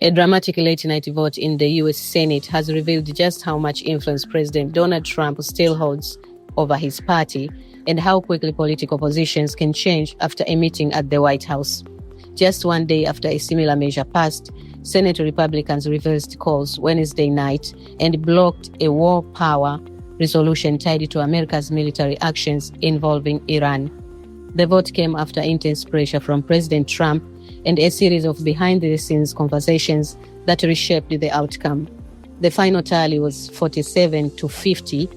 A dramatic late-night vote in the U.S. Senate has revealed just how much influence President Donald Trump still holds over his party and how quickly political positions can change after a meeting at the White House. Just one day after a similar measure passed, Senate Republicans reversed calls Wednesday night and blocked a war power resolution tied to America's military actions involving Iran. The vote came after intense pressure from President Trump and a series of behind-the-scenes conversations that reshaped the outcome. The final tally was 47-50,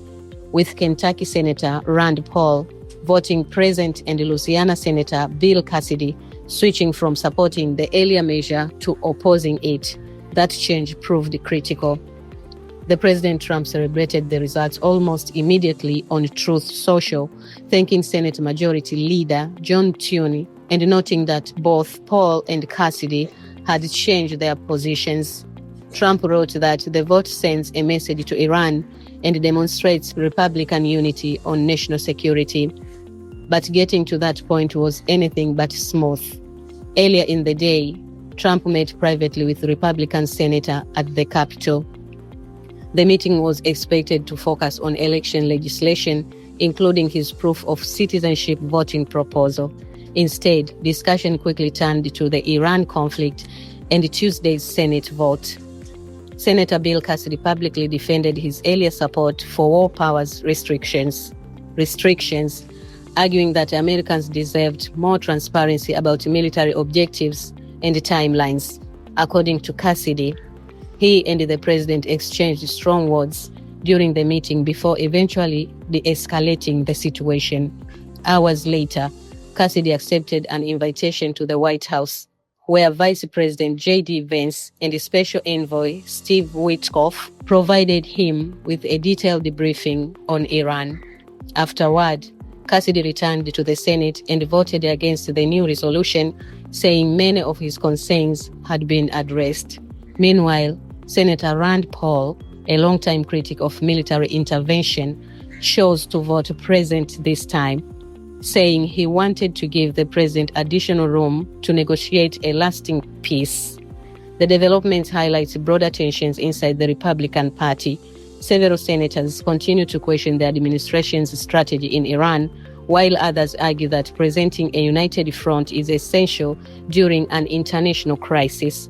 with Kentucky Senator Rand Paul voting present and Louisiana Senator Bill Cassidy switching from supporting the earlier measure to opposing it. That change proved critical. The President Trump celebrated the results almost immediately on Truth Social, thanking Senate Majority Leader John Thune and noting that both Paul and Cassidy had changed their positions. Trump wrote that the vote sends a message to Iran and demonstrates Republican unity on national security. But getting to that point was anything but smooth. Earlier in the day, Trump met privately with Republican senator at the Capitol. The meeting was expected to focus on election legislation, including his proof of citizenship voting proposal. Instead, discussion quickly turned to the Iran conflict and Tuesday's Senate vote. Senator Bill Cassidy publicly defended his earlier support for war powers restrictions, arguing that Americans deserved more transparency about military objectives and timelines. According to Cassidy, he and the president exchanged strong words during the meeting before eventually de-escalating the situation. Hours later, Cassidy accepted an invitation to the White House, where Vice President J.D. Vance and Special Envoy Steve Witkoff provided him with a detailed debriefing on Iran. Afterward, Cassidy returned to the Senate and voted against the new resolution, saying many of his concerns had been addressed. Meanwhile, Senator Rand Paul, a longtime critic of military intervention, chose to vote present this time, saying he wanted to give the president additional room to negotiate a lasting peace. The development highlights broader tensions inside the Republican Party. Several senators continue to question the administration's strategy in Iran, while others argue that presenting a united front is essential during an international crisis.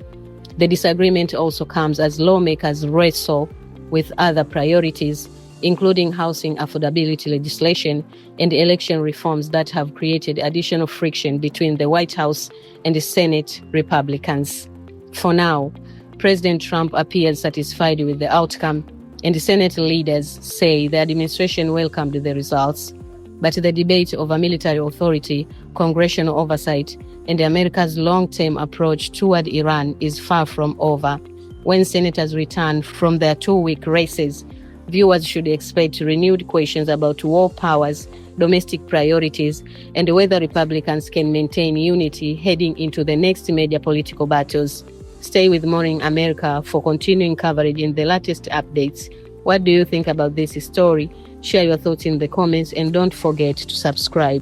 The disagreement also comes as lawmakers wrestle with other priorities, including housing affordability legislation and election reforms that have created additional friction between the White House and the Senate Republicans. For now, President Trump appears satisfied with the outcome, and the Senate leaders say the administration welcomed the results. But the debate over military authority, congressional oversight, and America's long-term approach toward Iran is far from over. When senators return from their 2-week races, viewers should expect renewed questions about war powers, domestic priorities, and whether Republicans can maintain unity heading into the next major political battles. Stay with Morning America for continuing coverage in the latest updates. What do you think about this story? Share your thoughts in the comments and don't forget to subscribe.